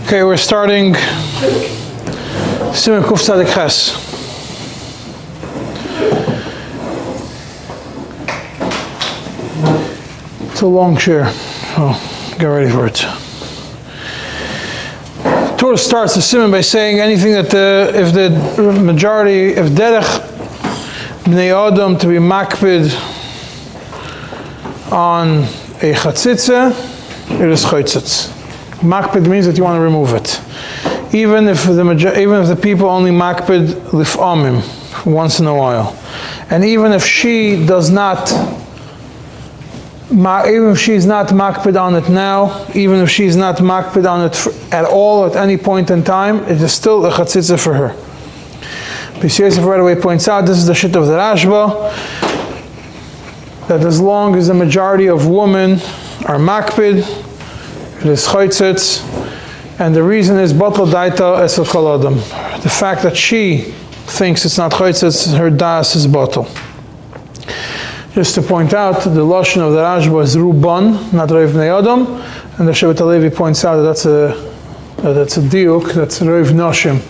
Okay, we're starting סימן קצ"ח. It's a long share, so get ready for it. Torah starts the סימן by saying anything that if the majority, if derech bnei Adam to be makpid on a chatzitza, it is chaytzitz. Makpid means that you want to remove it. Even if the people only makpid lif'amim, once in a while. And even if she does not, even if she's not makpid on it now, even if she's not makpid on it at all at any point in time, it is still a chatzitza for her. Yosef right away points out, this is the shit of the Rashba, that as long as the majority of women are makpid, it is chaytzitz, and the reason is batal daita esel kol adam. The fact that she thinks it's not chaytzitz, her das is batal. Just to point out, the lashon of the Rashba is ruban, not reiv bnei adam, and the Shevet HaLevi points out that that's a diuk, that's reiv noshim.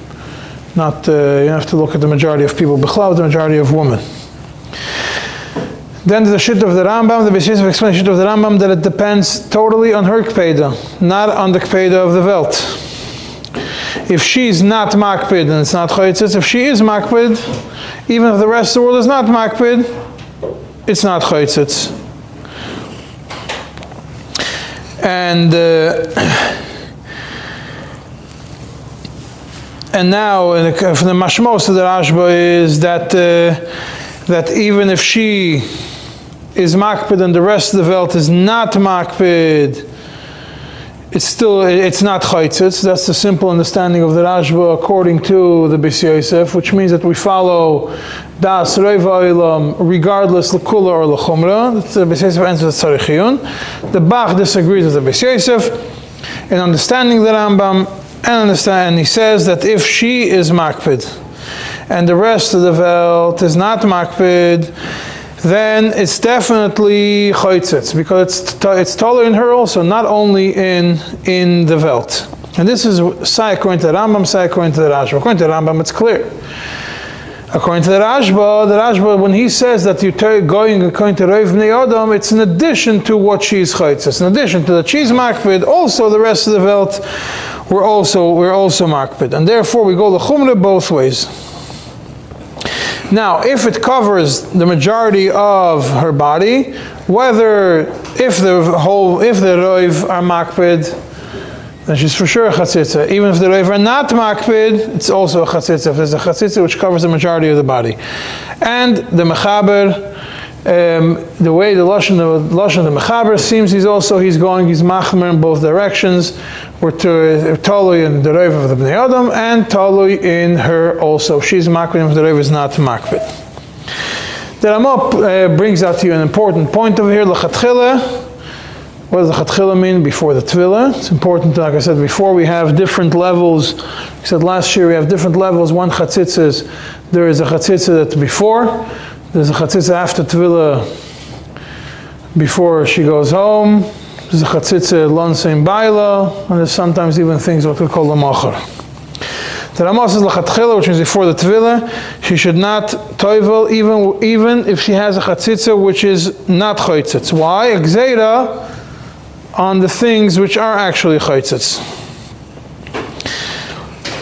Not you have to look at the majority of people, b'chlav, the majority of women. Then the shit of the Rambam, the basis of explanation of the Rambam, that it depends totally on her kpeda, not on the kpeda of the Welt. If she's not makpid, then it's not chaytzitz. If she is makpid, even if the rest of the world is not makpid, it's not chaytzitz. And now, from the mashmos of the Rashba is that even if she is makpid and the rest of the Welt is not makpid, it's not chaytzitz. That's the simple understanding of the Rashba according to the Beis Yosef, which means that we follow das reiv ha'olam regardless l'kula or l'chumra. The Beis Yosef answers tzarich. The Bach disagrees with the Beis Yosef in understanding the Rambam, and he says that if she is makpid and the rest of the Welt is not makpid, then it's definitely chaytzitz, because it's taller in her also, not only in the Welt. And this is say according to the Rambam, say according to the Rashba. According to the Rambam, it's clear. According to the Rashba, when he says that you're going according to reiv bnei adam, it's in addition to what she's chaytzitz. In addition to that she's makpid, also the rest of the Welt, we're also makpid. And therefore we go l'chumra both ways. Now, if it covers the majority of her body, if the reiv are makpid, then she's for sure a chatzitza. Even if the reiv are not makpid, it's also a chatzitza. If there's a chatzitza which covers the majority of the body. And the mechaber, the way the lashon of the mechaber seems, he's machmer in both directions. We're totally in the reiv of the bnei adam and totally in her also. She's makpid if the reiv is not makpid. The Ramah brings out to you an important point over here. L'chatchila. What does the chatchila mean before the tefillah? It's important, like I said before, we have different levels. We said last year we have different levels. One chatzitza is, there is a chatzitza that's before. There's a chatzitza after tefillah, before she goes home. There's a chatzitza lonsein baila, and there's sometimes even things what we call lamachar. The Ramah says l'chatchila, which means before the tefillah, she should not toivel even if she has a chatzitza which is not chaytzitz. Why? Gzeira on the things which are actually chaytzitz.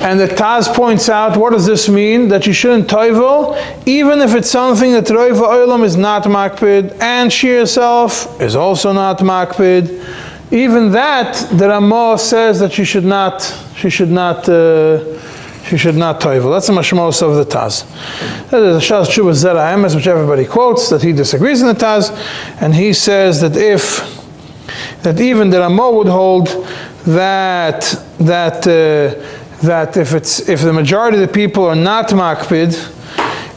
And the Taz points out, what does this mean? That you shouldn't toivel, even if it's something that reiv ha'olam is not makpid, and she herself is also not makpid. Even that, the Ramah says that she should not toivel. That's the mashmos of the Taz. That is a Shas Tshuva Zera Emes, which everybody quotes, that he disagrees in the Taz, and he says that even the Ramah would hold that if the majority of the people are not makpid,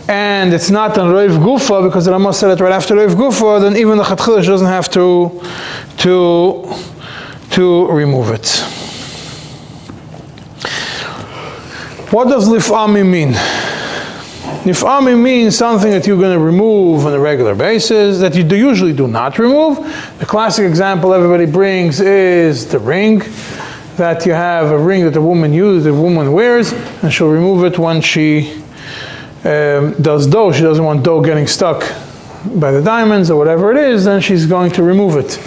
and it's not on reiv gufa, because the Ramah said it right after reiv gufa, then even the chatchila doesn't have to remove it. What does lif'ami mean? Lif'ami means something that you're going to remove on a regular basis, that you usually do not remove. The classic example everybody brings is the ring. that you have a ring that the woman uses, the woman wears, and she'll remove it when she does dough. She doesn't want dough getting stuck by the diamonds or whatever it is, then she's going to remove it.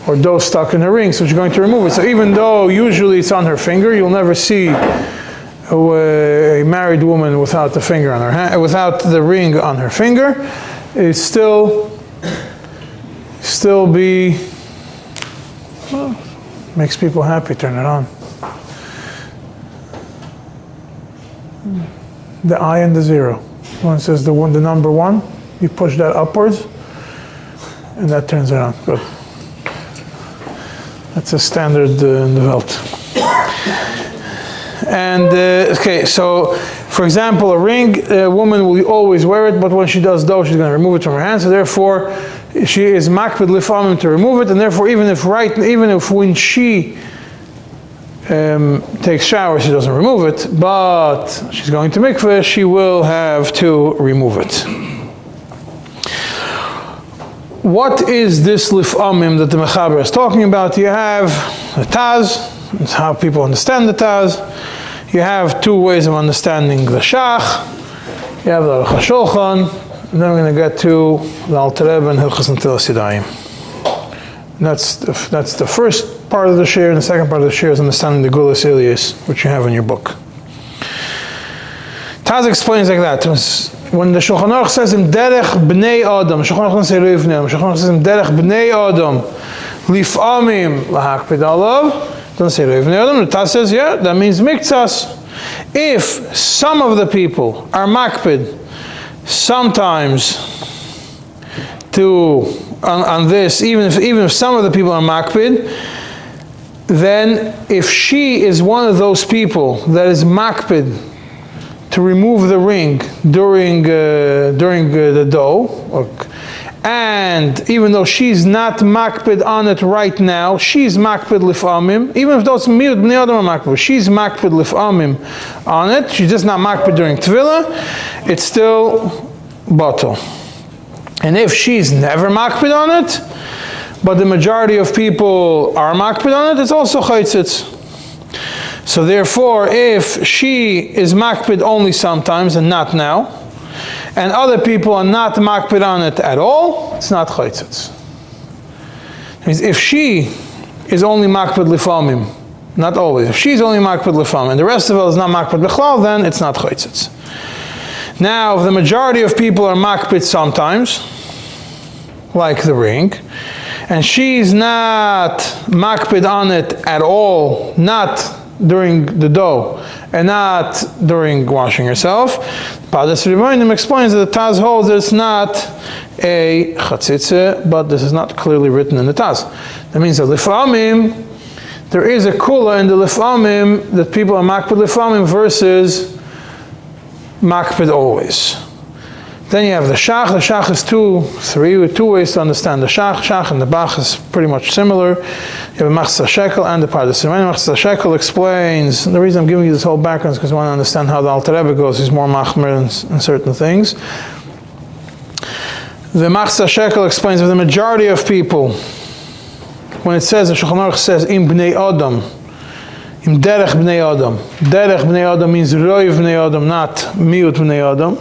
Or dough stuck in her ring, so she's going to remove it. So even though usually it's on her finger, you'll never see a married woman without the finger on her hand, without the ring on her finger. It still be, well, makes people happy. Turn it on. The I and the 0. When it says the number 1, you push that upwards, and that turns it on. Good. That's a standard in the Welt. And okay, so for example, a ring, a woman will always wear it, but when she does dough, she's going to remove it from her hand. So therefore, she is makpid lifamim to remove it, and therefore, even if when she takes shower, she doesn't remove it, but she's going to mikveh, she will have to remove it. What is this lifamim that the Mechaber is talking about? You have the Taz, that's how people understand the Taz. You have 2 ways of understanding the Shach. You have the Chashulchan, and then we're going to get to the Alter Rebbe and Hilchos Netilas Yadayim. That's the first part of the shir, and the second part of the shir is understanding the Gulas Ilias, which you have in your book. Taz explains like that. When the Shulchan Aruch says im derech bnei Adam, Shulchan Aruch doesn't say Rivnim, Shulchan Aruch says im derech bnei Adam, lifamim lahakpid alav, doesn't say Rivnei Adam. The Taz says, yeah, that means miktsas. If some of the people are makpid, sometimes on this, even if some of the people are makpid, then if she is one of those people that is makpid to remove the ring during the dough, and even though she's not makpid on it right now, she's makpid lifamim, even if those miut bnei adam are makpid, she's makpid lifamim on it, she's just not makpid during tefillah, it's still batal. And if she's never makpid on it, but the majority of people are makpid on it, it's also chaytzitz. So therefore, if she is makpid only sometimes and not now, and other people are not makpid on it at all, it's not chaytzitz. It means if she is only makpid lifamim, not always, if she's only makpid lifamim, and the rest of it is not makpid bichlal, then it's not chaytzitz. Now, if the majority of people are makpid sometimes, like the ring, and she's not makpid on it at all, not during the dough, and not during washing herself, Padas Ribonim explains that the Taz holds that it's not a chatzitza, but this is not clearly written in the Taz. That means that lifamim, there is a kula in the lifamim that people are makpid lifamim versus makpid always. Then you have the shach. The shach is two ways to understand the shach. Shach and the bach is pretty much similar. You have a machzah shekel and the pardes. Machzah shekel explains, the reason I'm giving you this whole background is because I want to understand how the Alter Rebbe goes. He's more machmer in certain things. The machzah shekel explains that the majority of people, when it says, the Shulchan Aruch says, im bnei adam, im derech bnei adam. Derech bnei adam means roiv bnei adam, not miut bnei adam.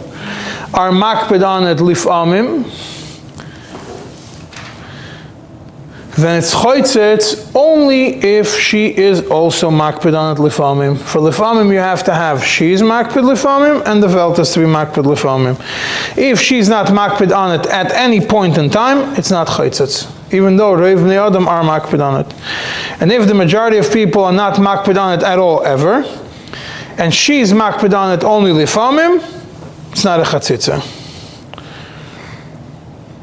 Are makpid on it lifamim, then it's choitzitz only if she is also makpid on it lifamim. For lifamim you have to have she's makpid lifamim and the velt has to be makpid lifamim. If she's not makpid on it at any point in time, it's not choitzitz, even though reiv bnei adam are makpid on it. And if the majority of people are not makpid on it at all ever, and she's makpid on it only lifamim, it's not a chatzitza.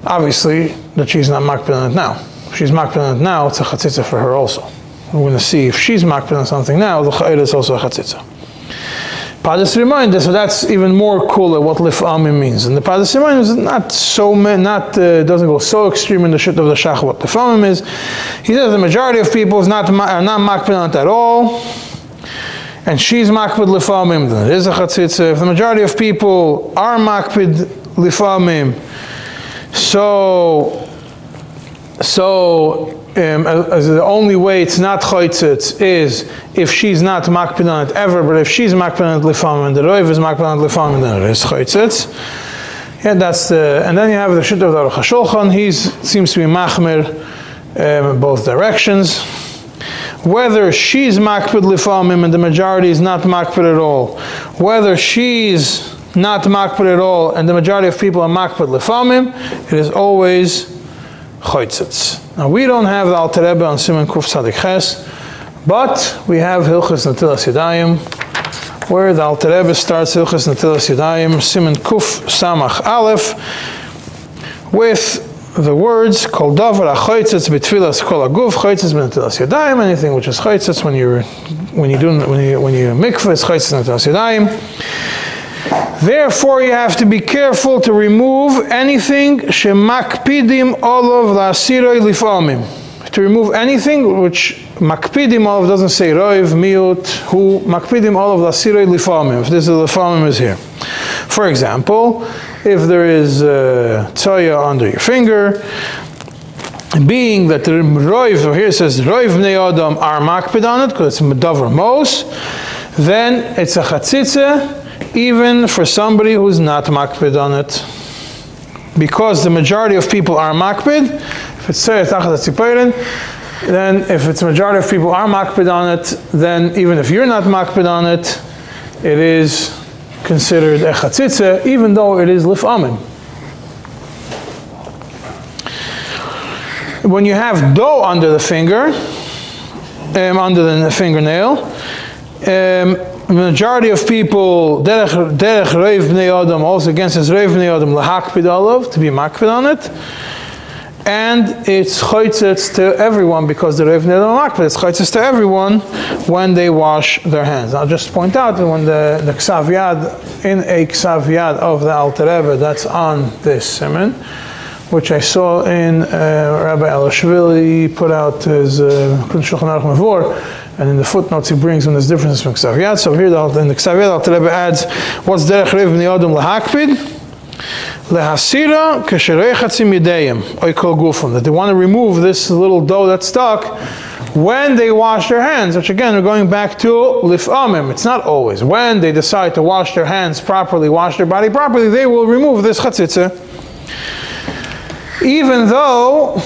Obviously, that she's not makpid on it now. If she's makpid on it now, it's a chatzitza for her also. We're going to see if she's makpid on something now, the chayil is also a chatzitza. Padas reminder, so that's even more cooler what lifamim means. And the Padas reminder is doesn't go so extreme in the shit of the shach what lifamim is. He says the majority of people are not makpid on it at all, and she's makpid lifamim, then it is a chatzitza. If the majority of people are makpid lifamim, so So as the only way it's not choitzitz is if she's not makpid on it ever, but if she's makpid on it lifamim and the roiv is makpid on it lifamim, then it is choitzitz. Yeah, that's the, and then you have the shit of the Aruch HaShulchan. He seems to be machmir in both directions. Whether she's makpid lifamim and the majority is not makpid at all, whether she's not makpid at all and the majority of people are makpid lifamim, it is always choitzitz. Now we don't have the Alter Rebbe on Siman Kuf Tzadik Ches, but we have Hilchos Natilas Yadayim, where the Alter Rebbe starts Hilchos Natilas Yadayim, Siman Kuf Samach Aleph, with the words Kol Davar HaChoitzitz B'Tfilas Kol HaGuf Choitzitz B'Natilas Yadayim. Anything which is choitzitz when you mikvah is choitzitz Natilas Yadayim. Therefore, you have to be careful to remove anything shemakpidim olav la'asiroi lifamim. To remove anything which makpidim olav doesn't say roiv, miut, who makpidim olav la'asiroi lifamim. If this is lifamim is here. For example, if there is tzoya under your finger, being that the roiv, here it says roiv bnei adam are makpid on it because it's medavar mos, then it's a chatzitza, even for somebody who's not makpid on it. Because the majority of people are makpid, if it's tachat tzipayrin, then if it's the majority of people are makpid on it, then even if you're not makpid on it, it is considered a chatzitza, even though it is lifamim. When you have dough under the finger, under the fingernail, the majority of people, derech reiv bnei adam, also against his reiv bnei adam, lahakpid olav, to be makpid on it, and it's choitzitz to everyone because the reiv bnei adam makpid. It's choitzitz to everyone when they wash their hands. I'll just point out that when the ksav yad, in a ksav yad of the Alter Rebbe that's on this Siman, which I saw in Rabbi Elishvili put out his Shulchan Aruch Mavor, and in the footnotes he brings when there's differences from Ksav Yad. So here in the Ksav Yad, Alter Rebbe adds, what's derech reiv bnei adam lahakpid? Lehasira kashereichatzim yidayim, oy kol gufim. That they want to remove this little dough that's stuck when they wash their hands, which again, we're going back to lifamim. It's not always. When they decide to wash their hands properly, wash their body properly, they will remove this chatzitza. Even though,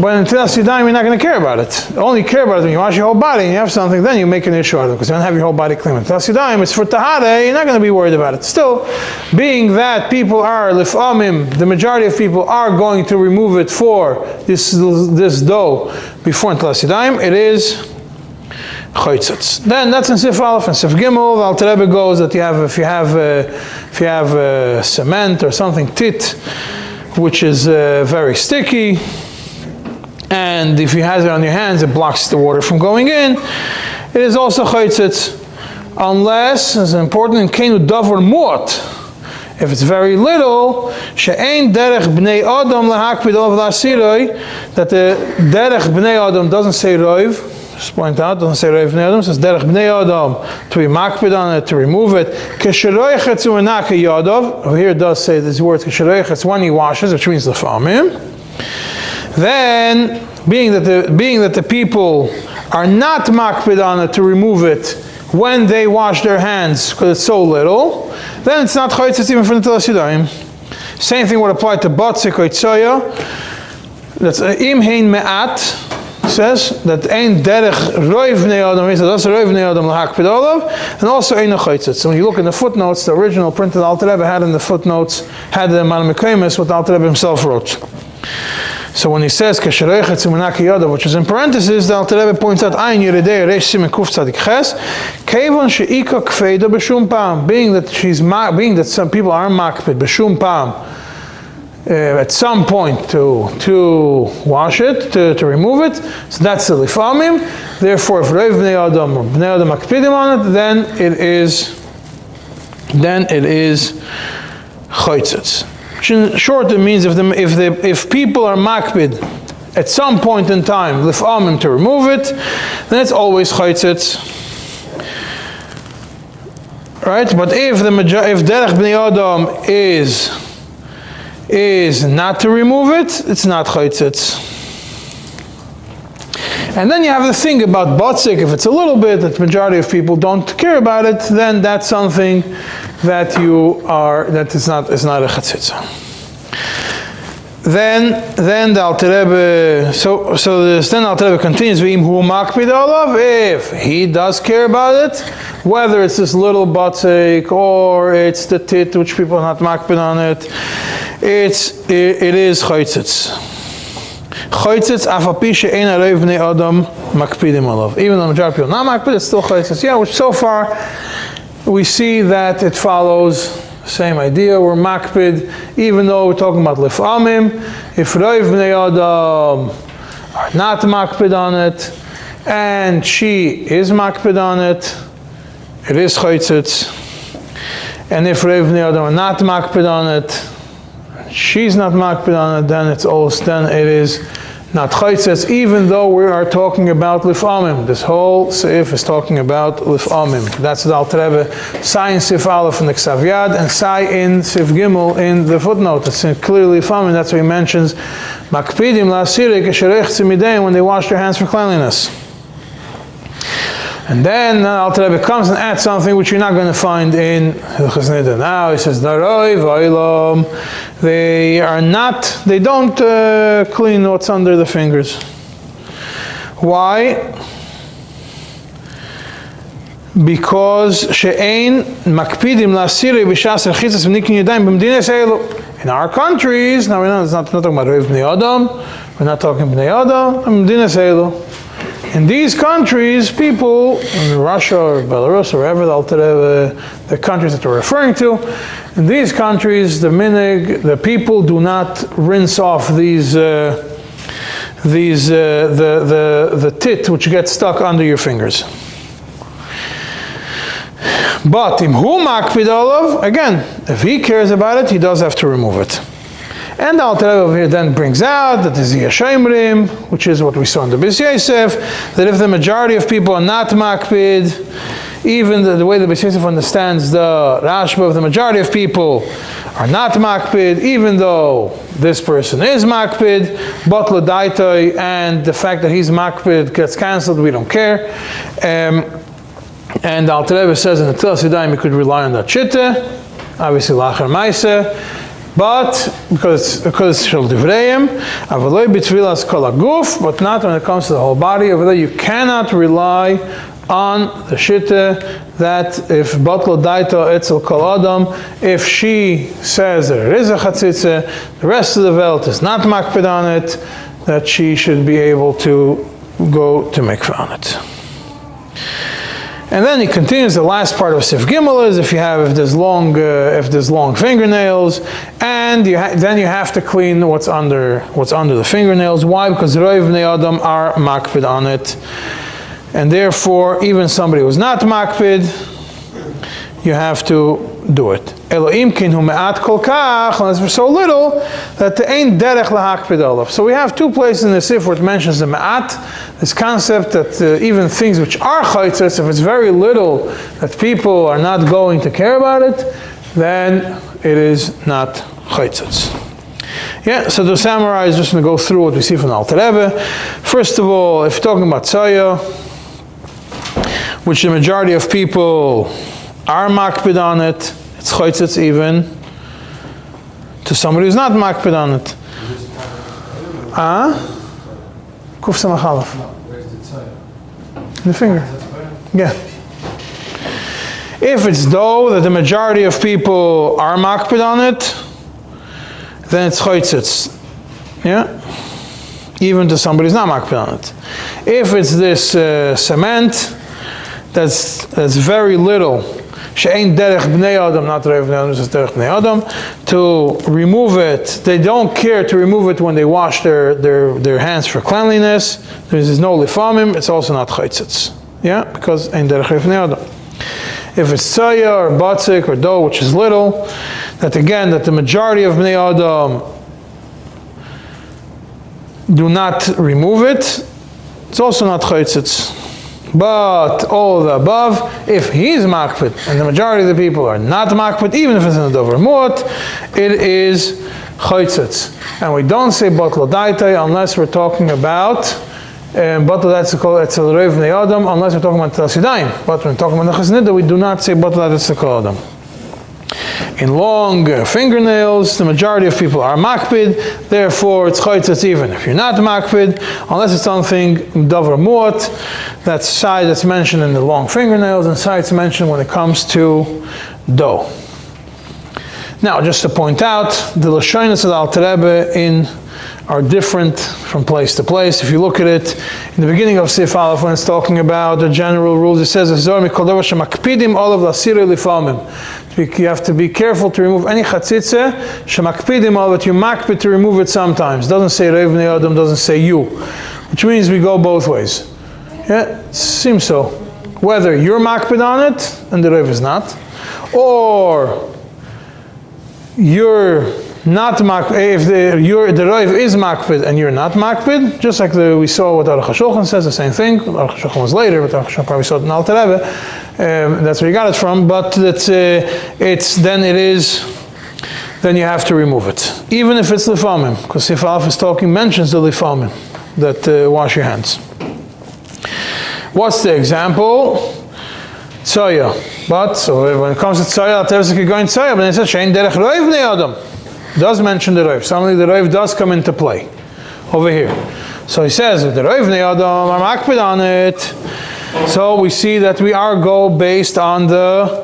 when until Natilas Yadayim, you're not going to care about it. You only care about it when you wash your whole body and you have something, then you make an issue out of it because you don't have your whole body clean. Natilas Yadayim, it's for tahara, you're not going to be worried about it. Still, being that people are lifamim, the majority of people are going to remove it for this dough before Natilas Yadayim, it is choitzitz. Then that's in Sif Aleph and Sif Gimel. The Alter Rebbe goes that if you have cement or something tit, which is very sticky, and if you have it on your hands, it blocks the water from going in. It is also choitzitz, unless, it's important, in kenu davar muat, if it's very little, she'ein derech bnei adam lahakpid olav la'asiroi, that the derech bnei adam doesn't say roiv, just point out, doesn't say roiv bnei adam, it says derech bnei adam, to be makpid on it, to remove it. Kesheroichetz u'enaka yadav, here it does say this word kesheroichetz when he washes, which means lefamim. Then, being that the people are not makpid on it to remove it when they wash their hands because it's so little, then it's not choitzitz even for Natilas Yadayim. Same thing would apply to batzik or tzoya. That's im hein me'at, says that ein derech roiv bnei adam, he says that's roiv bnei adam lahakpid olav, and also ein choitzitz. So when you look in the footnotes, the original printed Alter Rebbe had in the footnotes, had the Man Mekaymis, what Alter Rebbe himself wrote. So when he says kashereichetz u'menaki yadav, which is in parentheses, the Alter Rebbe points out ayin yeridei reish simen kuf tzadik ches, kevon she'ika kfeida b'shum pam, being that some people are makpid b'shum pam, at some point to wash it, to remove it, so that's the lifamim. Therefore, if reiv bnei adam or bnei adam makpidim on it, then it is choitzitz. In short, it means if people are makpid at some point in time, lifamim to remove it, then it's always choitzitz. Right? But if derech bnei adam is not to remove it, it's not chaytzitz. And then you have the thing about botzik. If it's a little bit, that the majority of people don't care about it, then that's something that is not a chatzitza. Then the Alter Rebbe, so then the Alter Rebbe continues, if he does care about it, whether it's this little botzik or it's the tit which people are not makpid on it, it is chaytzitz. Chaytzitz afapi she'ein areiv bnei adam makpidim alav. Even though the majority of people not makpid, it's still chaytzitz. Yeah, which so far we see that it follows the same idea. We're makpid, even though we're talking about lifamim. If reiv bnei adam are not makpid on it, and she is makpid on it, it is chaytzitz. And if reiv bnei adam are not makpid on it, she's not makpid on it, then it is not chaytzitz, even though we are talking about lifamim. This whole seif is talking about lifamim. That's the Alter Rebbe Sai in Sif Aleph in the Ksav Yad, and Sai in Sif Gimel in the footnote. It's clearly lifamim. That's why he mentions makpidim la'asirei kesherech tzimidein, when they wash their hands for cleanliness. And then Alter Rebbe comes and adds something which you're not going to find in Hilchos Nida. Now he says, they don't clean what's under the fingers. Why? Because she'ein makpidim la'asirei b'shas rechitzas v'nikin yadayim b'medinas elu. In our countries, now we're not talking about Reiv Bnei Adam, we're not talking Bnei Adam, b'medinas elu. In these countries, people in Russia or Belarus or wherever the countries that we're referring to, in these countries, the people do not rinse off the tit which gets stuck under your fingers. But imhu makpid olav, again, if he cares about it, he does have to remove it. And the Alter Rebbe over here then brings out that the Ziyashayimrim, which is what we saw in the Bis Yosef, that if the majority of people are not makpid, even the way the Bis Yosef understands the Rashba of the majority of people are not makpid, even though this person is makpid, but l'daitoi, and the fact that he's makpid gets cancelled, we don't care. And the Alter Rebbe says in the Tilas Yadayim you could rely on that shittah, obviously Lachar Maaseh. But because it's shel divreim, avaloi b'tfilas kol haguf, but not when it comes to the whole body. Over there, you cannot rely on the shittah that if batlo daito etzel kol adam, if she says that it is a chatzitza, the rest of the Welt is not makpid on it, that she should be able to go to mikveh on it. And then he continues. The last part of Sif Gimel is if there's long fingernails, and then you have to clean what's under the fingernails. Why? Because Reiv Bnei Adam are makpid on it, and therefore even somebody who's not makpid, you have to do it. Elohim kin hu me'at kol kach, unless we're so little that there ain't derech lahakpid olav. So we have two places in the Sif where it mentions the me'at, this concept that even things which are chaytzitz, if it's very little that people are not going to care about it, then it is not chaytzitz. Yeah, so to summarize, just going to go through what we see from the Alter Rebbe. First of all, if you're talking about tzaya, which the majority of people are makpid on it, it's chaytzitz even to somebody who's not makpid on it. Kuf samach aleph. In the finger. Yeah. If it's though that the majority of people are makpid on it, then it's chaytzitz. Yeah? Even to somebody who's not makpid on it. If it's this cement that's very little, she'ein derech bnei adam, not reiv bnei adam, just derech bnei adam, to remove it, they don't care to remove it when they wash their hands for cleanliness. There's no lifamim, it's also not chaytzitz. Yeah, because ein derech reiv bnei adam. If it's tzaya or batzik or dough, which is little, that the majority of bnei adam do not remove it, it's also not chaytzitz. But all of the above, if he's makpid and the majority of the people are not makpid, even if it's in a dover mut, it is chaytzitz. And we don't say batla daitay unless we're talking about batla daitay it's a reiv bnei adam, unless we're talking about Netilas Yadayim. But when we're talking about Nechas Nida, we do not say batla daitay kol adam. In long fingernails, the majority of people are makpid, therefore it's chaytzitz even if you're not makpid, unless it's something davar muat, that's side that's mentioned in the long fingernails, and side that's mentioned when it comes to dough. Now, just to point out, the lashonos of the Alter Rebbe are different from place to place. If you look at it, in the beginning of Sif Aleph, when it's talking about the general rules, it says, you have to be careful to remove any chatzitza, shemakpidim all that you makpid to remove it sometimes. Doesn't say reiv bnei adam, doesn't say you, which means we go both ways. Yeah, it seems so. Whether you're makpid on it and the reiv is not, or you're not makpid, if the reiv is makpid and you're not makpid, just like we saw what Aruch HaShulchan says, the same thing. Aruch HaShulchan was later, but Aruch HaShulchan probably saw it in Alter Rebbe. That's where you got it from, but then you have to remove it, even if it's lifamim, because Sif Aleph is mentions the lifamim, that wash your hands. What's the example? Tzoya. But so when it comes to tzoya, Alter Rebbe going tzoya, but it says shein derech reiv bnei adam. Does mention the reiv. Suddenly the reiv does come into play over here. So he says if the reiv bnei adam are makpid on it, so we see that we are go based on the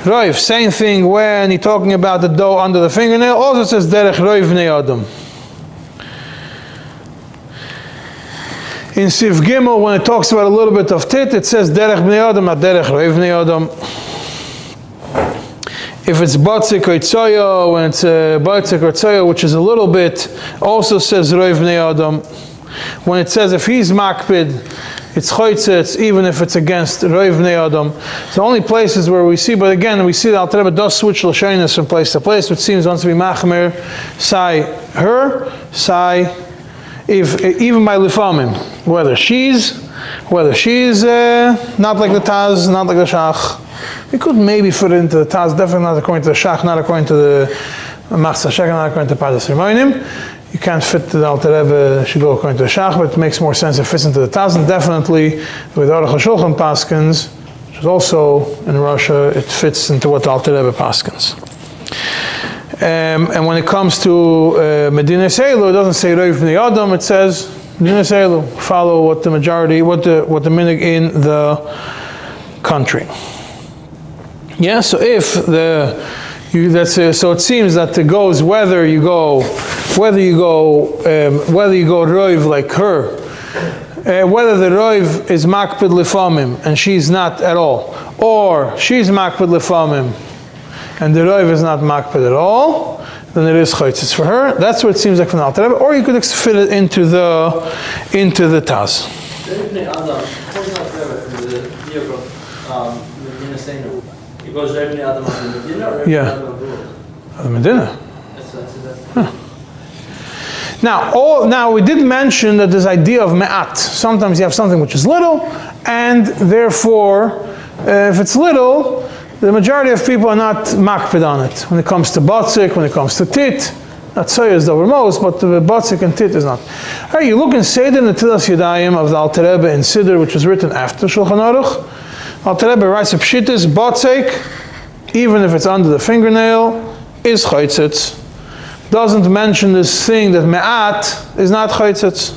reiv. Same thing when he's talking about the dough under the fingernail, also says derech reiv bnei adam. In Sif Gimel, when it talks about a little bit of tit, it says derech bnei adam, not derech reiv bnei adam. If it's batzik or tzoya, when it's batzik or tzoya, which is a little bit, also says reiv bnei adam. When it says if he's makpid, it's chaytzitz, even if it's against reiv bnei adam. It's the only places where we see, but again, we see that Alter Rebbe does switch lashonos from place to place, which seems once to be machmer, sai her, sai, if even by lifamim, whether she's not like the Taz, not like the Shach. We could maybe fit it into the Taz, definitely not according to the Shach, not according to the Machzah Sheker, not according to Pardas Rimonim. You can't fit the Alter Rebbe, should go according to the Shach, but it makes more sense if it fits into the Taz, and definitely with Aruch HaShulchan Paskins, which is also in Russia, it fits into what the Alter Rebbe Paskins. And when it comes to Medina Seilu, it doesn't say Reiv bnei Adam, it says Medina Seilu. Follow what the majority, what the minig in the country. Yeah, so if so it seems that it goes whether you go Reiv like her, whether the Reiv is makpid lifamim and she's not at all, or she's makpid lifamim and the Reiv is not makpid at all, then it is chaytzitz for her. That's what it seems like from the Alter Rebbe, or you could fit it into the Taz. It goes Reiv bnei adam on the Medina, or yeah, the Medina. Huh. Now we did mention that this idea of me'at. Sometimes you have something which is little, and therefore, if it's little, the majority of people are not makpid on it. When it comes to batzik, when it comes to tit, that tzoya is the most, but the batzik and tit is not. Hey, you look in Seder Netilas Yadayim of the Alter Rebbe in Siddur, which was written after Shulchan Aruch. Alter Rebbe writes a pshitis, batzik, even if it's under the fingernail, is chaytzitz. Doesn't mention this thing that me'at is not chaytzitz.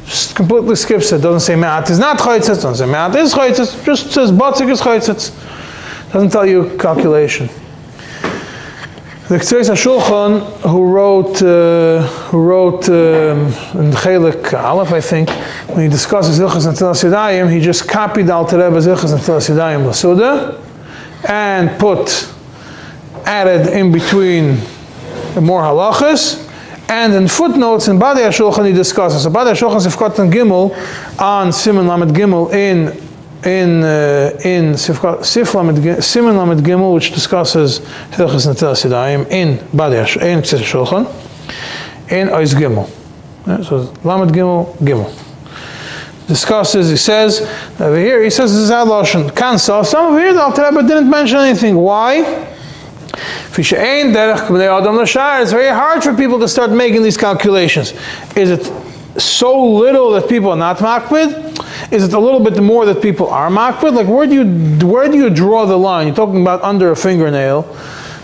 Just completely skips it. Doesn't say me'at is not chaytzitz, doesn't say me'at is chaytzitz, just says batzik is chaytzitz. Doesn't tell you calculation. The Ketzeres HaShulchan, who wrote in Chelik Aleph, I think, when he discusses Hilchos Netilas Yadayim, he just copied Alter Rebbe's Hilchos Netilas Yadayim Lasuda and added in between more halachas, and in footnotes in Badei HaShulchan he discusses. So Badei HaShulchan Sifkat and Gimel on Siman Lamed Gimel in Siman Lamed Gimel, which discusses Hilchos Netilas Yadayim in Badei HaShulchan in Ois Gimel. So Lamed Gimel discusses. He says over here. He says this is Adloshen Kansa. Some of here the Alter Rebbe didn't mention anything. Why? It's very hard for people to start making these calculations. Is it so little that people are not makpid? Is it a little bit more that people are makpid? Like where do you draw the line? You're talking about under a fingernail.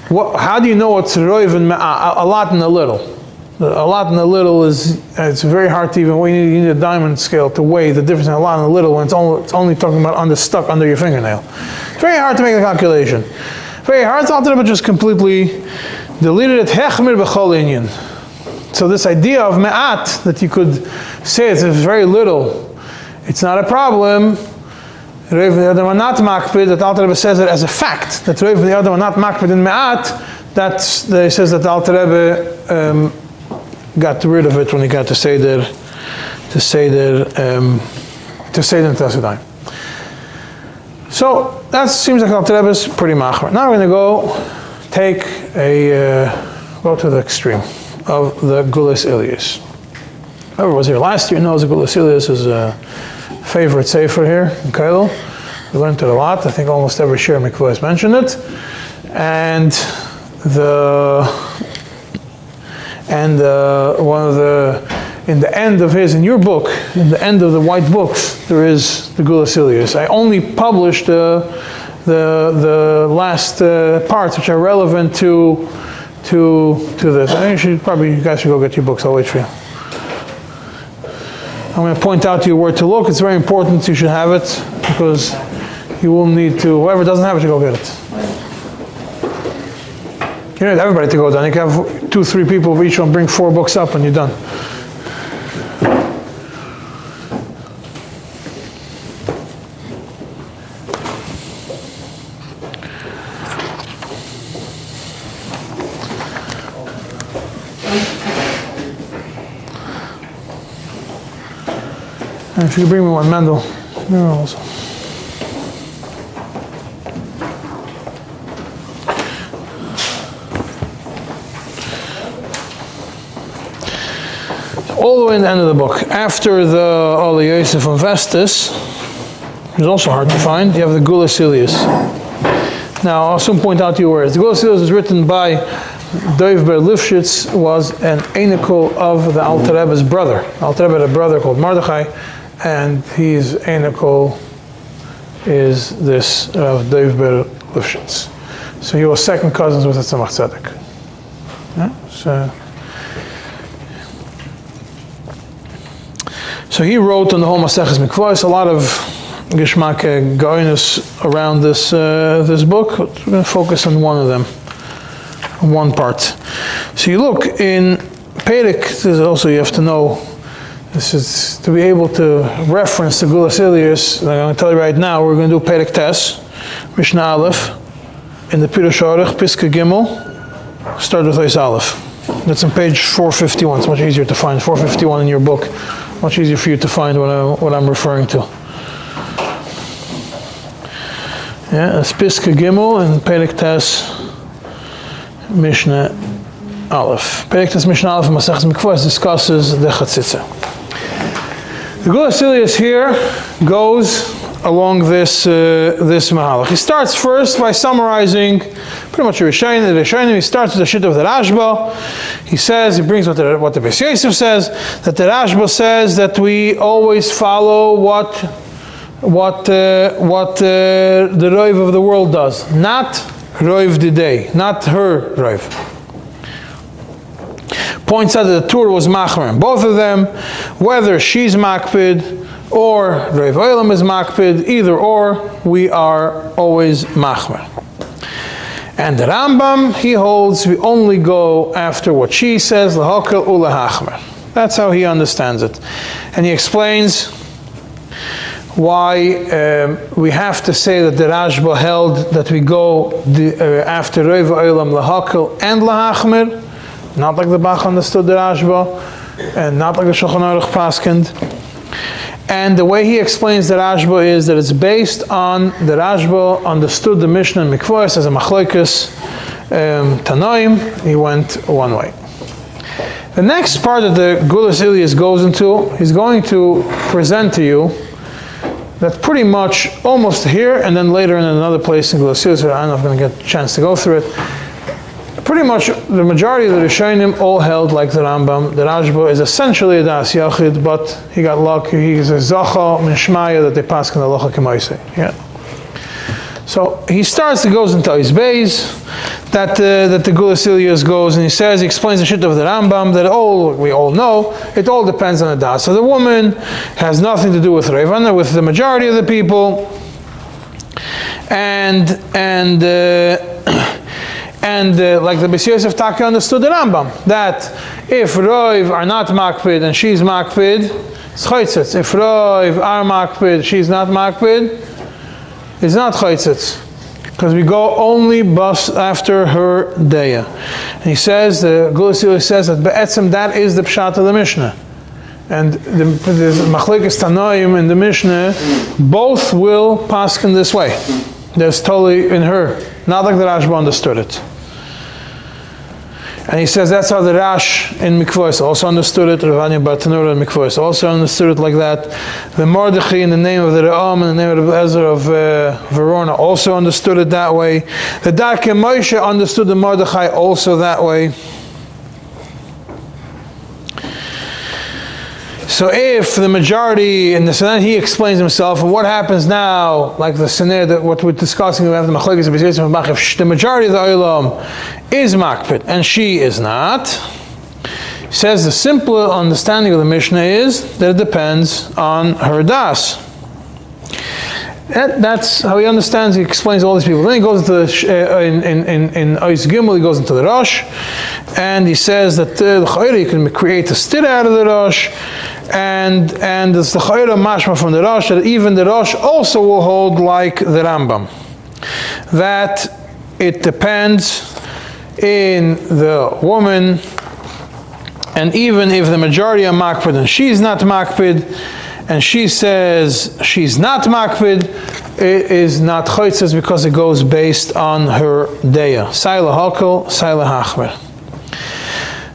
How do you know what's roiv and a lot and a little? A lot and a little it's very hard to even, you need a diamond scale to weigh the difference in a lot and a little when it's only talking about stuck under your fingernail. It's very hard to make the calculation. Very hard, but just completely deleted it. Hechmir b'chol inyan. So this idea of me'at, that you could say it's very little, it's not a problem. Reiv v'yadam are not makpid, that Alter Rebbe says it as a fact, that Reiv v'yadam are not makpid in me'at, he says that Alter Rebbe got rid of it when he got to Seder Tesudayim. So that seems like Alter Rebbe is pretty machmer. Now we're going to go to the extreme of the Gulas Ilias. Whoever was here last year knows the Gulas Ilias is a favorite sefer here in Kailul. We learned it a lot. I think almost every Shir Mikvah has mentioned it. And in the end of in your book, in the end of the white books, there is the Gulas Ilias. I only published the last parts which are relevant to this. I think you guys should go get your books. I'll wait for you. I'm going to point out to you where to look. It's very important you should have it because you will need to. Whoever doesn't have it, should go get it. You don't need everybody to go down. You can have 2-3 people, each one bring 4 books up and you're done. And if you could bring me one Mendel, also. All the way in the end of the book, after the Oli Yosef and Vestis, which is also hard to find, you have the Gulas Ilias. Now, I'll soon point out to you where it is. The Gulas Ilias is written by Dov Ber Lifshitz, was an Einikol of the Alter Rebbe's brother. Alter Rebbe had a brother called Mordechai, and his Einikol is this Dov Ber Lifshitz. So he was second cousins with the Tzemach Tzedek. Yeah? So he wrote on the whole Maseches Mikvahs a lot of Geshmak Goinus around this book. We're going to focus on one of them, on one part. So you look in Perek, also you have to know, this is to be able to reference the Gulas Ilias. I'm going to tell you right now, we're going to do Perek Tes, Mishnah Aleph, in the Pirush Orech, Piska Gimel, start with Ois Aleph. That's on page 451. It's much easier to find, 451 in your book. Much easier for you to find what I'm referring to. Yeah, it's Piska Gimel and Perek Tes Mishnah Aleph. Perek Tes Mishnah Aleph in Maseches Mikvahs discusses the Chatzitza. The Gulas Ilias here goes along this Mahalach. He starts first by summarizing pretty much the Rishonim. He starts with the Shit of the Rashba. He brings what the Beis Yosef says, that the Rashba says that we always follow what the Roiv of the world does, not Roiv Didei, not her Roiv. Points out that the Tur was Machmer. Both of them, whether she's Makpid or Reiv Olam is Makpid, either or, we are always Machmer. And the Rambam, he holds we only go after what she says, L'hokel u'lehachmer. That's how he understands it. And he explains why we have to say that the Rashba held that we go after Reiv Olam L'hokel and L'hachmer, not like the Bach understood the Rashba, and not like the Shulchan Aruch paskind. And the way he explains the Rashba is that it's based on the Rashba understood the Mishnah in Mikvahs as a Machlokes Tanoim. He went one way. The next part that the Gulas Ilias goes into, he's going to present to you that pretty much almost here and then later in another place in Gulas Ilias, I don't know if I'm going to get a chance to go through it, pretty much the majority of the Rishonim all held like the Rambam. The Rashba is essentially a das yachid, but he got lucky. He's a zacha min shmaya that they pass in the halacha k'maisei. Yeah. So he starts, he goes into his base, that the Gulas Ilyas goes, and he explains the shit of the Rambam, that we all know, it all depends on the das. So the woman has nothing to do with Revana, with the majority of the people, and like the Beis Yosef Taka understood the Rambam, that if Roiv are not makpid and she's makpid, it's chaytzitz. If Roiv are makpid, she's not makpid, it's not chaytzitz, because we go only bus after her daya. And he says, the Gulas Ilyas says that be'etzem, that is the pshat of the Mishnah. And the machlekes Tanoim in the Mishnah, both will paskin this way. There's totally in her, not like the Rashba understood it. And he says that's how the Rash in Mikvois also understood it. Ravanya Bartanura in Mikvois also understood it like that. The Mordechai in the name of the Re'am and the name of Ezra of Verona also understood it that way. The Darkei Moshe understood the Mordechai also that way. So if the majority, and so then he explains himself, and what happens now, like the Sinir, that what we're discussing, we have the Machlekes of Beis Yosef and Bach, if the majority of the Olam is makpid and she is not, he says the simple understanding of the Mishnah is that it depends on her das. That's how he understands, he explains all these people. Then he goes into in Ois Gimel, he goes into the Rosh, and he says that the Chayra, you can create a stira out of the Rosh, and it's the Chayra mashma from the Rosh, that even the Rosh also will hold like the Rambam, that it depends in the woman, and even if the majority are makpid and she's not makpid, and she says she's not makpid, it is not chaytzes because it goes based on her deya. Sayla hakel, sayla hachmer.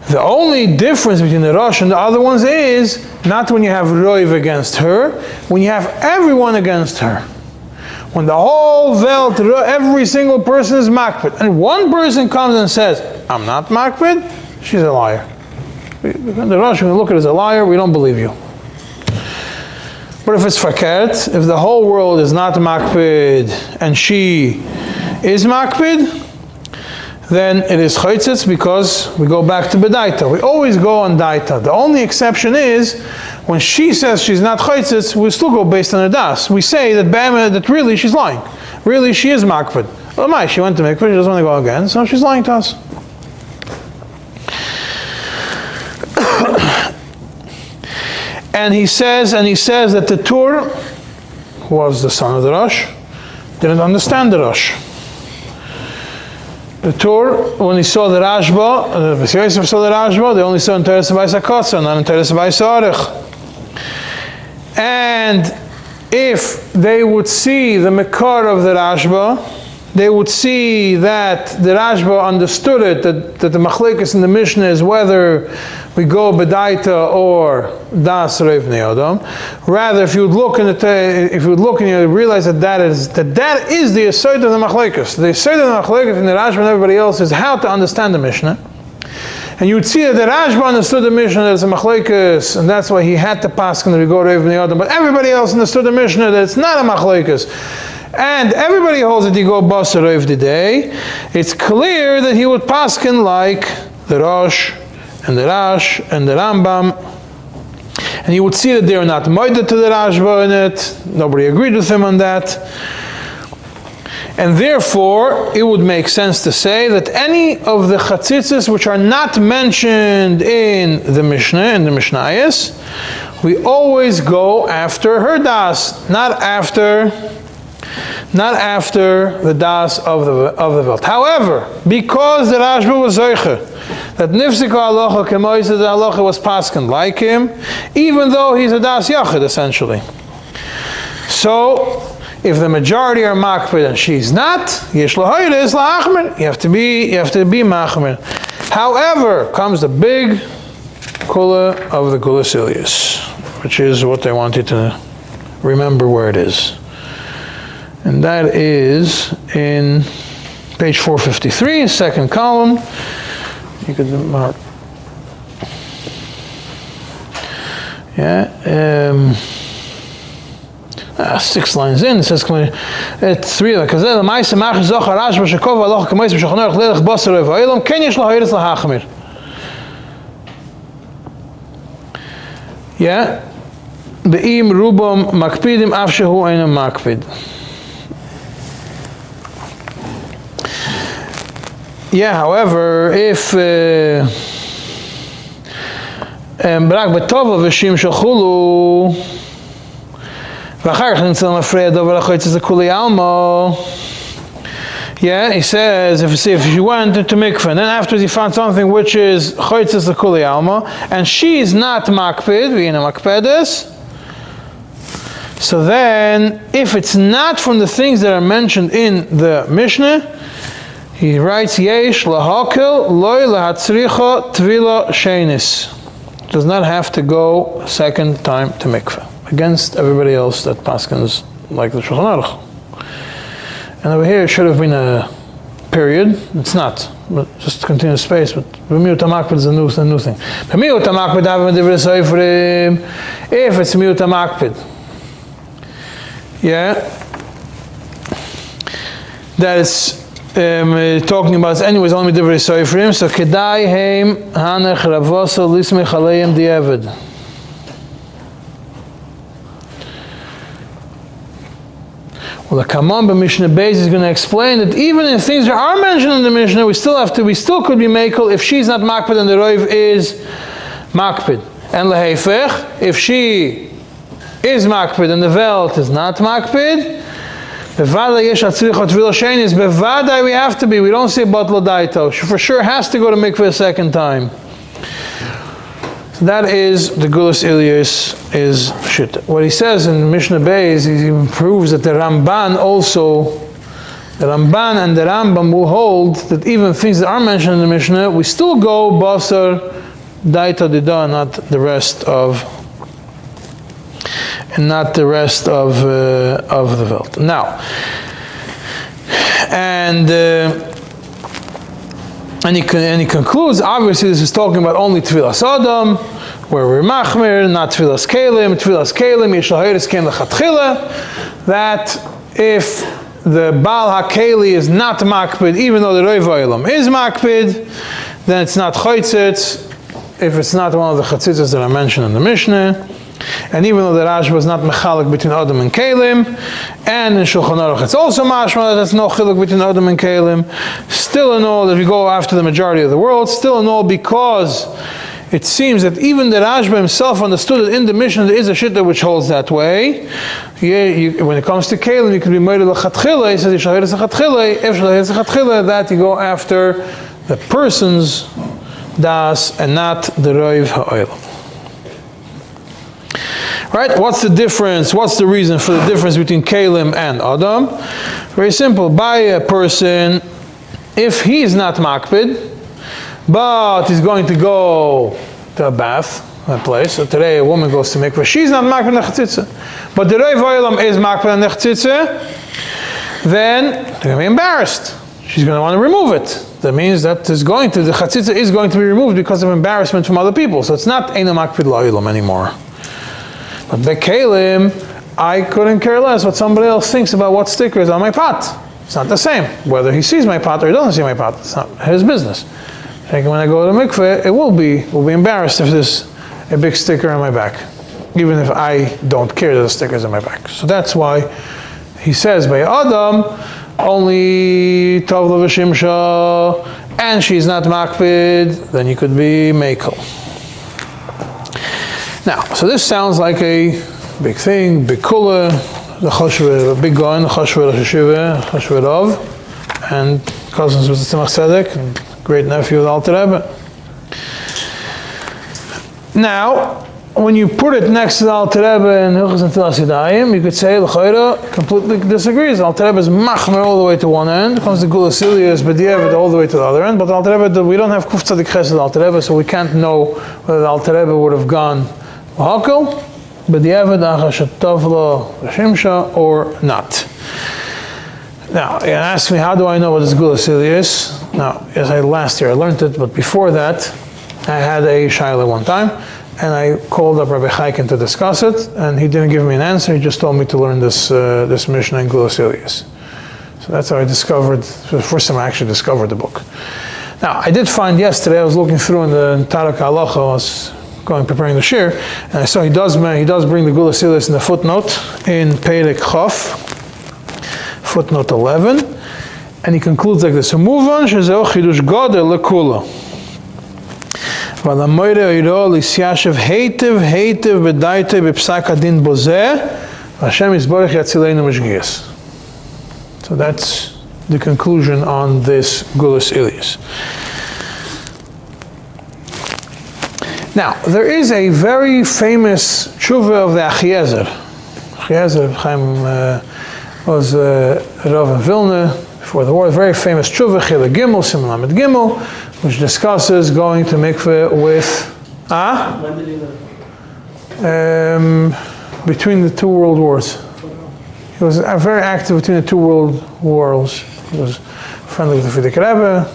The only difference between the Rosh and the other ones is not when you have Roiv against her, when you have everyone against her. When the whole Welt, every single person is makpid, and one person comes and says, I'm not makpid, she's a liar. The Rosh, when we look at it as a liar, we don't believe you. But if it's fakert, if the whole world is not makpid and she is makpid, then it is chaytzitz because we go back to bedaita. We always go on daita. The only exception is when she says she's not chaytzitz, we still go based on her das. We say that really she's lying. Really she is makpid. Well, she went to mikvah, she doesn't want to go again, so she's lying to us. And he says that the Tur, who was the son of the Rosh, didn't understand the Rosh. The Tur, when he saw the Rashba, the Beis Yosef saw the Rashba, they only saw in Teres Bais HaKotzer, not in Teres Bais HaOrech. And if they would see the Mekar of the Rashba, they would see that the Rashba understood it, that the Machlekes in the Mishnah is whether we go Bedaita or Das Reiv Neodom. Rather, if you would look and you realize that is the Yesod of the Machlekes. The Yesod of the Machlekes in the Rashba and everybody else is how to understand the Mishnah. And you would see that the Rashba understood the Mishnah that it's a Machlekes, and that's why he had to pass when we go Reiv Neodom. But everybody else understood the Mishnah that it's not a Machlekes. And everybody holds that you go Basar Reiv the day. It's clear that he would paskin like the Rosh and the Rash and the Rambam, and you would see that they are not moided to the Rashba in it. Nobody agreed with him on that, and therefore it would make sense to say that any of the chatzitzas which are not mentioned in the Mishnah, in the Mishnayos, we always go after her das, not after the das of the Welt. However, because the Rashba was Zoicher, that Nifsika Halacha Kemois, the Halacha was paskin like him, even though he's a das Yachid essentially. So, if the majority are makpid and she's not, Yesh Lahoyre is La'achmer. You have to be Machmer. However, comes the big kula of the Gulas Ilyas, which is what they want you to remember where it is. And that is in Page 453, second column. You could mark. Yeah. 6 lines in, it says, it's 3. Yeah, be'im rubam makpidim af shehu einam makpid. Yeah, however, if brak betova v'shim shachulu v'achar nitzel mafreya dover achoytzes kuli alma. Yeah, he says if you went to mikveh and then afterwards he found something which is choytzes kuli alma and she is not makpid, v'ina makpedes. So then, if it's not from the things that are mentioned in the Mishnah, he writes, Yesh lahakel loy lahatzricha tvila shenis. Does not have to go a second time to mikveh, against everybody else that paskins like the Shulchan Aruch. And over here it should have been a period. It's not, but just continuous space. But b'miut hamakpid is a new thing. B'miut hamakpid havim divrei soifrim. If it's miut hamakpid, yeah, that is talking about anyways only divrei soifrim. So kedai heim hanech ravosa lismech aleim di'eved. Well, the Kamon b'Mishnah Beis is going to explain that even in things that are mentioned in the Mishnah, we still could be mekel if she's not makpid and the roiv is makpid. And leheifech, if she is makpid and the velt is not makpid, bevadai yesh atzrichot tvila shenis, bevadai we have to be. We don't say batlo daito. She for sure has to go to mikveh a second time. So that is the Gulas Ilyas is shit. What he says in Mishnah Beis, he proves that the Ramban and the Rambam will hold that even things that are mentioned in the Mishnah, we still go basar daita dida, not the rest of the Welt. Now, and he concludes, obviously this is talking about only Tfilas Adam, where we're machmir, not Tfilas Kelim. Tfilas Kelim, Yishal Hayres Ken L'Chatchila, that if the Baal HaKeli is not makpid, even though the Roiv Olam is makpid, then it's not Choytzitz, if it's not one of the Chatsitzas that are mentioned in the Mishnah. And even though the Rash was not mechalik between Adam and Kalim, and in Shulchan Aruch it's also mashma that there's no chiluk between Adam and Kalim, still in all, if we go after the majority of the world, still in all, because it seems that even the Rashba himself understood that in the Mishnah there is a shitta which holds that way. When it comes to Kalim, you can be made l'chatchila. He says if l'chatchila, that you go after the person's das and not the roiv ha'olam. Right? What's the difference? What's the reason for the difference between Kalim and Adam? Very simple. By a person, if he's not makpid, but he's going to go to a bath, a place. So today a woman goes to mikveh. She's not makpid in the chatzitza, but the Reiv Olam is makpid in the chatzitza. Then they're going to be embarrassed. She's going to want to remove it. That means that the chatzitza is going to be removed because of embarrassment from other people. So it's not Eina makpid la'olam anymore. But by Kalim, I couldn't care less what somebody else thinks about what sticker is on my pot. It's not the same. Whether he sees my pot or he doesn't see my pot, it's not his business. When I go to mikveh, it will be embarrassed if there's a big sticker on my back, even if I don't care that the sticker's on my back. So that's why he says by Adam only Tov L'Vashimsha, and she's not makpid, then you could be mekel. Now, so this sounds like a big thing, big kula, the chashver, a big goin, the chashver of, and cousins with the Tzemach Tzedek, and great nephew of the Alter Rebbe. Now, when you put it next to the Alter Rebbe in Hilchos and Tilas Yadayim, you could say the Chayra completely disagrees. The Alter Rebbe is machmer all the way to one end, comes to Gulas Ilyas, B'diavad all the way to the other end, but the Alter Rebbe, we don't have Kuf Tzadik Chesed the Alter Rebbe, so we can't know whether the Alter Rebbe would have gone Hakel, B'diavad Achashat Tavla Shimsha or not. Now, you asked me, how do I know what this gulosili is? Now, as last year I learned it, but before that, I had a shaila one time, and I called up Rabbi Chaikin to discuss it, and he didn't give me an answer. He just told me to learn this Mishnah in gulosili. So that's how I discovered. It was the first time I actually discovered the book. Now, I did find yesterday, I was looking through in the Tarek Halacha, I was preparing the shir, and I saw he does bring the gulosili in the footnote in Perek Chof, footnote 11, and he concludes like this: "Umuvan shezeh chidush gadol lekula, v'lamoyre oiro lisyashev heitiv b'daitei b'psak adin bozeh, Hashem yisborech yatzileinu mishgias." So that's the conclusion on this Gulas Ilias. Now, there is a very famous tshuva of the Achiezer. Achiezer was Rav in Vilna before the war. A very famous tshuva, Chilek Gimel, Sim Lamed Gimel, which discusses going to mikveh with When did he live? between the two world wars. He was very active between the two world wars. He was friendly with the Frierdiker Rebbe.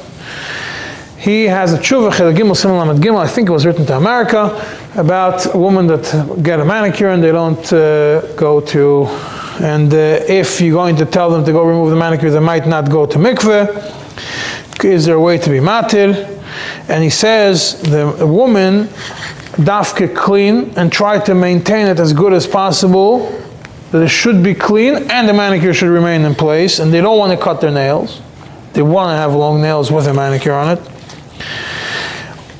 He has a tshuva, Chilek Gimel, Sim Lamed Gimel, I think it was written to America, about a woman that get a manicure and they don't go to, and if you're going to tell them to go remove the manicure, they might not go to mikveh. Is there a way to be matir? And he says the woman dafke clean and try to maintain it as good as possible, that it should be clean and the manicure should remain in place, and they don't want to cut their nails. They want to have long nails with a manicure on it.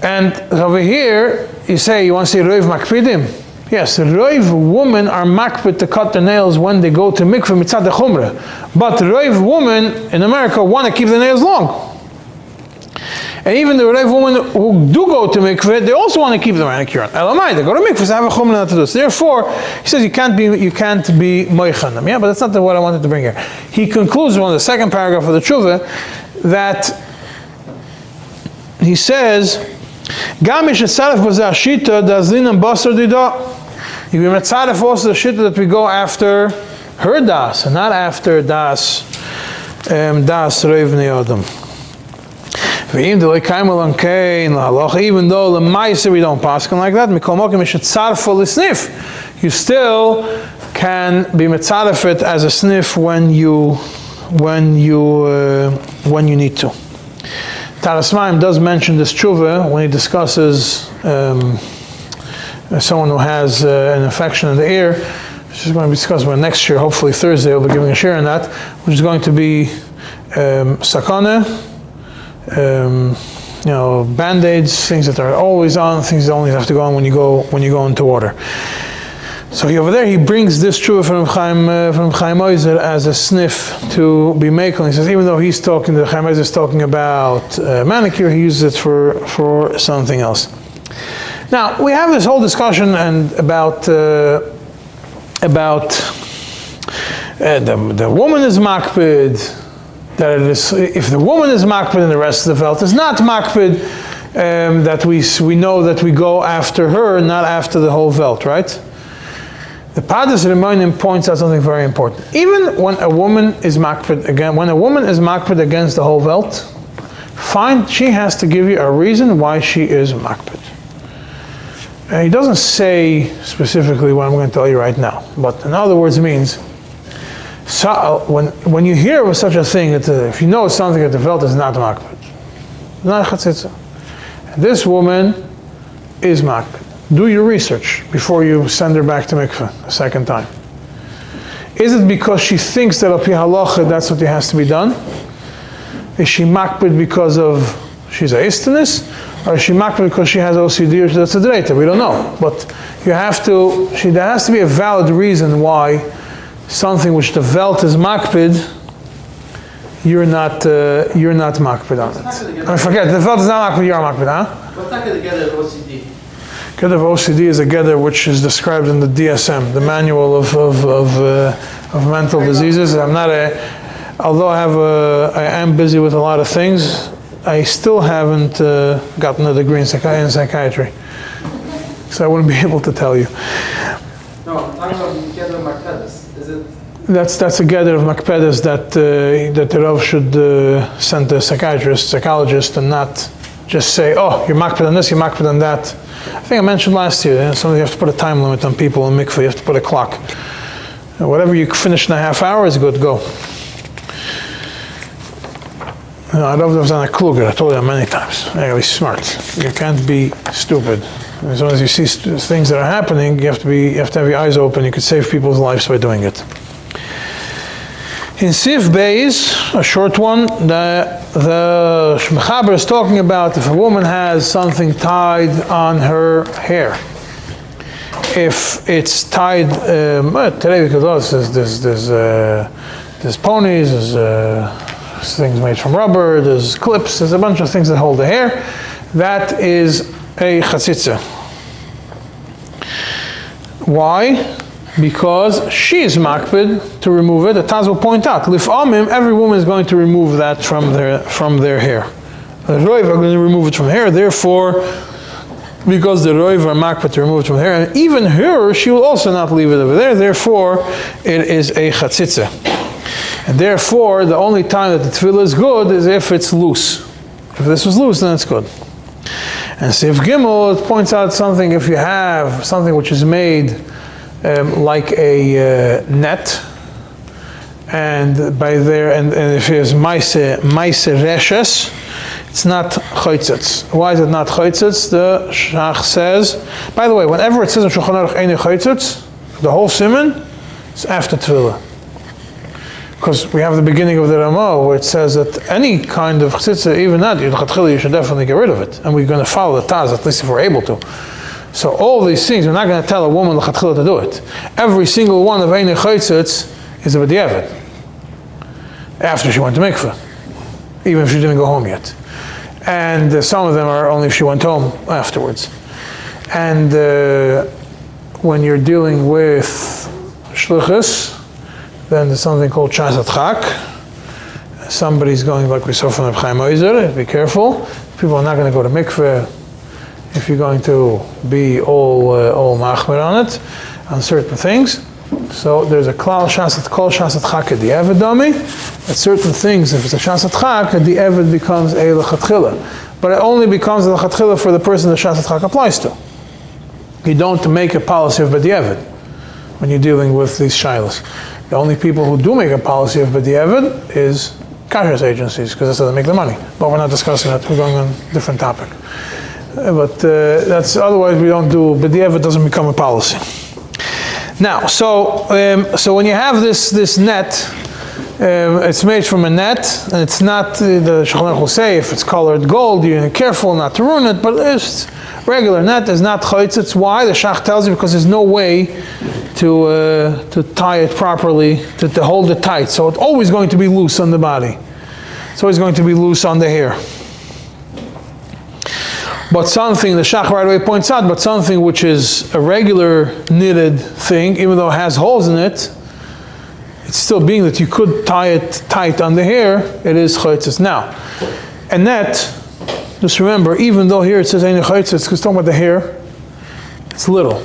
And over here, you say, you want to say Roiv Makpidim? Yes, Roiv women are makpid to cut their nails when they go to mikveh mitzad chumrah. But Roiv women in America want to keep the nails long. And even the Roiv women who do go to mikveh, they also want to keep the manicure on. Elamai, they go to mikveh, so have a chumrah not to do this. Therefore, he says you can't be moichan them. Yeah, but that's not what I wanted to bring here. He concludes on the second paragraph of the tshuva that he says, Gam ish etzaref b'zeh hashita dazlinam basar dida. You can etzaref also the shita that we go after her das, and not after das Roiv Bnei Adam. Even though the Maisa we don't paskin like that, you still can be metzaref it as a sniff when you need to. Taras Maim does mention this tshuva when he discusses someone who has an infection in the ear. This is going to be discussed by next year. Hopefully Thursday we'll be giving a share on that, which is going to be sakana. Band-aids, things that are always on, things that only have to go on when you go into water. So over there he brings this tshuva from Chaim Oizer as a sniff to be makel. He says even though Chaim Oizer is talking about manicure, he uses it for something else. Now we have this whole discussion and about the woman is makpid. That it is, if the woman is makpid and the rest of the velt is not makpid, that we know that we go after her, not after the whole velt, right? The Padas Rimonim points out something very important. Even when a woman is makpid against the whole velt, fine, she has to give you a reason why she is makpid. And he doesn't say specifically what I'm going to tell you right now, but in other words means, so when you hear of such a thing, if you know something that the velt is not makpid, not chatzitza, this woman is makpid. Do your research before you send her back to mikveh a second time. Is it because she thinks that al pi halacha that's what has to be done? Is she makpid because she's a istanis, or is she makpid because she has OCD or that's a dreita? We don't know, but there has to be a valid reason why something which the velt is makpid, you're not makpid on it. I forget, the velt is not makpid, you're makpid, huh? What's not going to get an OCD? Gather of OCD is a gather which is described in the DSM, the Manual of Mental Diseases. Although I am busy with a lot of things, I still haven't gotten a degree in psychiatry. So I wouldn't be able to tell you. No, I'm talking about gather markedas. Is it That's a gather of makpedas that the Rav should send to a psychologist, and not just say, oh, you're makped on this, you're makped on that. I think I mentioned last year, you have to put a time limit on people in mikveh, you have to put a clock. Whatever you finish in a half hour is good, go. I love those on a kluger, I told you that many times. You gotta be smart. You can't be stupid. As soon as you see things that are happening, you have to have your eyes open. You could save people's lives by doing it. In Sif Beis, a short one, the Mechaber is talking about if a woman has something tied on her hair. If it's tied, today we could also, there's ponies, there's things made from rubber, there's clips, there's a bunch of things that hold the hair. That is a chatzitza. Why? Because she is makpid to remove it. The Taz will point out, lif'amim, every woman is going to remove that from their hair. The roiv are going to remove it from hair, therefore, because the roiv are makpid to remove it from hair, and even her, she will also not leave it over there, therefore, it is a chatzitza. And therefore, the only time that the tefillah is good is if it's loose. If this was loose, then it's good. And Sif Gimel, it points out something, if you have something which is made like a net, and if it's maise reshes, it's not chaytzitz. Why is it not chaytzitz? The Shach says, by the way, whenever it says in Shulchan Aruch Ein chaytzitz, the whole Siman, it's after tefillah. Because we have the beginning of the Ramah where it says that any kind of chatzitza, even that, you should definitely get rid of it. And we're going to follow the Taz, at least if we're able to. So all these things, we're not going to tell a woman l'chatchila to do it. Every single one of Einei Chaytzitz is a b'diavad. After she went to mikveh. Even if she didn't go home yet. And some of them are only if she went home afterwards. And when you're dealing with shluchus, then there's something called chasat chak. Somebody's going, like we saw from Reb Chaim Oizer, be careful. People are not going to go to mikveh if you're going to be all machmer on it, on certain things. So there's a klal shasat chak at the eved dami. At certain things, if it's a shasat chak, the eved becomes a lechatchila. But it only becomes a lechatchila for the person the shasat chak applies to. You don't make a policy of b'diavad when you're dealing with these shilas. The only people who do make a policy of b'diavad is kashrus agencies, because that's how they make the money. But we're not discussing that, we're going on a different topic. But that's, otherwise we don't do, b'diavad doesn't become a policy. Now, so when you have this net, it's made from a net, and it's not, the Shulchan Aruch will say, if it's colored gold, you're careful not to ruin it, but it's regular net, is not chaytzitz. Why? The Shach tells you because there's no way to tie it properly, to hold it tight. So it's always going to be loose on the body. It's always going to be loose on the hair. But something, the Shach right away points out, but something which is a regular knitted thing, even though it has holes in it, it's still being that you could tie it tight on the hair, it is chaytzitz. Now, a net, just remember, even though here it says Einei Chaytzitz, because talking about the hair, it's little.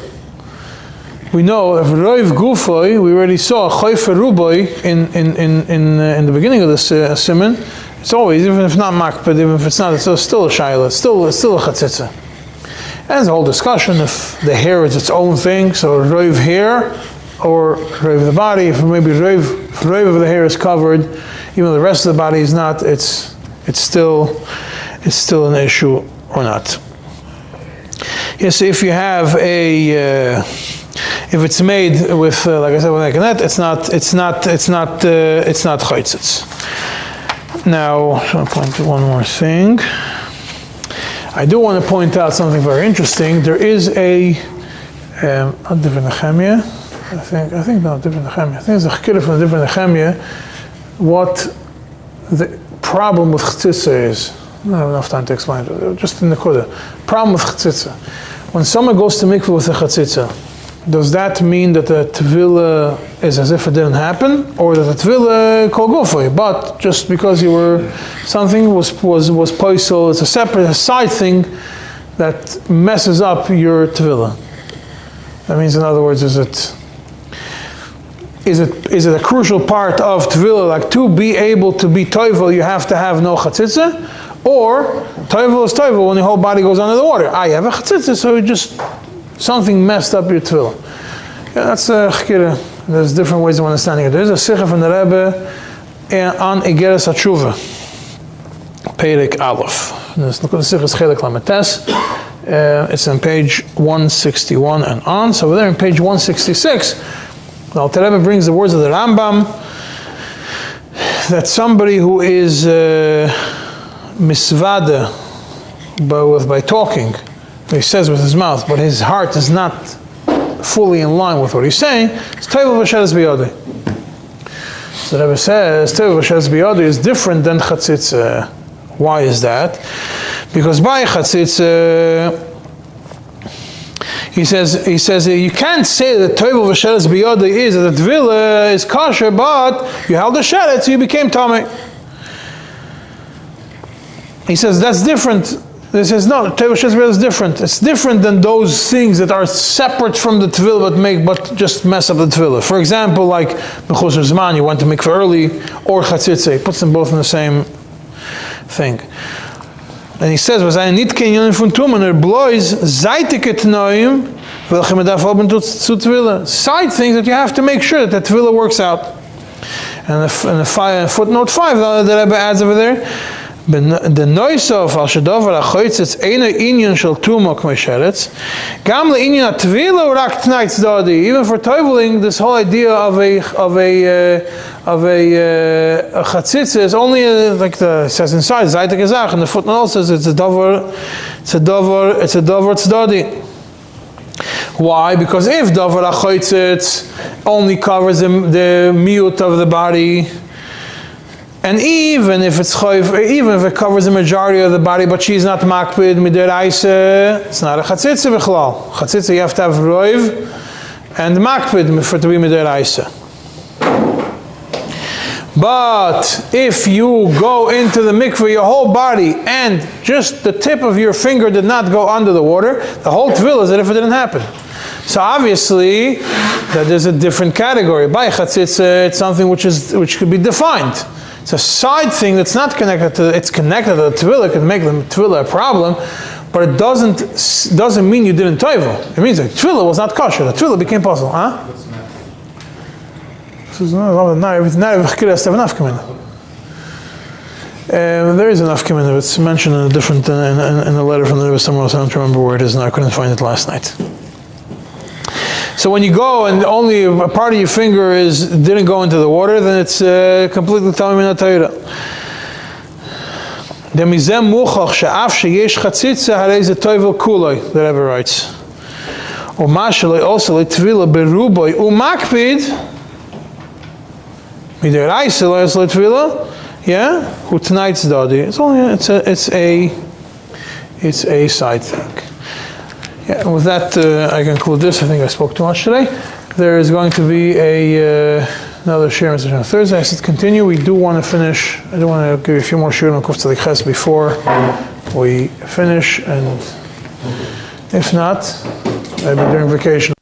We know if roiv gufoi, we already saw chayfer ruboy in the beginning of this siman. It's always, even if not makpid, even if it's not, it's still a shayla, it's still a chatzitza. And there's a whole discussion if the hair is its own thing, so roiv hair or roiv the body. If maybe roiv of the hair is covered, even though the rest of the body is not, it's still an issue or not. Yes, if you have if it's made with, like I said, with a net, it's not chaytzitz. Now, I want to point to one more thing. I do want to point out something very interesting. There is a different Nehemiah. I think not different Nehemiah. I think it's a chikir from a different Nehemiah. What the problem with chatzitza is. I don't have enough time to explain it. Just in the Nekuda. Problem with chatzitza. When someone goes to mikveh with a chatzitza, does that mean that the tevilah is as if it didn't happen, or that the tevilah kol gufay? But just because you were something was poisel, it's a separate side thing that messes up your tevilah. That means, in other words, is it is it a crucial part of Tefillah, like to be able to be toivel, you have to have no chatzitza? Or toivel is toivel when the whole body goes under the water. You have a chatzitza, so something messed up your Tefillah. Yeah, that's a chkira. There's different ways of understanding it. There's a sikha from the Rebbe on Igeres HaTshuva, Perek Aleph. Let's look at the sikha Chelik Lametes. It's on page 161 and on. So over there in page 166, the Alter Rebbe brings the words of the Rambam that somebody who is misvada by talking, he says with his mouth, but his heart is not fully in line with what he's saying, it's toivel v'sheres biyodei. So the Rebbe says toivel v'sheres biyodei is different than chatzitza. Why is that? Because by chatzitza, he says you can't say that toivel v'sheres biyodei is that the tvila is kosher, but you held the sheret, so you became tamei. He says that's different. This is not, toivel v'sheres biyodei is different. It's different than those things that are separate from the tvila but just mess up the tvila. For example, like b'chusar zman, you went to mikveh early, or chatzitza, he puts them both in the same thing. And he says, was ein nit kein yonen von tumen, blois zeitike tnoim, welche man darf oben zu tvila. Side things that you have to make sure that the tvila works out. And the footnote 5 that Rebbe adds over there, the noisof al shedover achoitzitz eine inyan shel tuma k'mei sheretz, gam le'inyan ha-tvila urak t'nai tzedadi. Even for toiveling, this whole idea of a chatzitza is only like it says inside zaytek ezach, and the footnote also says it's a dover tzedadi. Why? Because if dover achoitzitz only covers the miut of the body, and even if it covers the majority of the body, but she's not makpid midiraisa, it's not a chatzitza b'chlal. Chatzitza you have to have roiv and makpid for to be midiraisa. But if you go into the mikveh, your whole body, and just the tip of your finger did not go under the water, the whole tvil is as if it didn't happen. So obviously, that there's a different category. By chatzitza, it's something which could be defined. It's a side thing that's not connected to, it's connected to the tvila, it can make the tvila a problem, but it doesn't mean you didn't toivel. It means that tvila was not kosher, the tvila became possible. Huh? There is enough kamina, it's mentioned in a different, in a letter from the Rebbe somewhere else, I don't remember where it is now, I couldn't find it last night. So when you go and only a part of your finger didn't go into the water, then it's completely tamei min ha-Torah. Demizeh muchach she'af sheyesh chatzitza harei ze toivel kuloi, the Rebbe writes. Uma sheloi also le'tvila beruboi umakpid midiraisa lo es le'tvila, yeah, hu t'nai tzedadi. It's a side thing. Yeah, and with that, I conclude this. I think I spoke too much today. There is going to be another share message on Thursday. I said continue. We do want to finish. I do want to give you a few more shiur on Kufta Liches before we finish, and if not, maybe during vacation.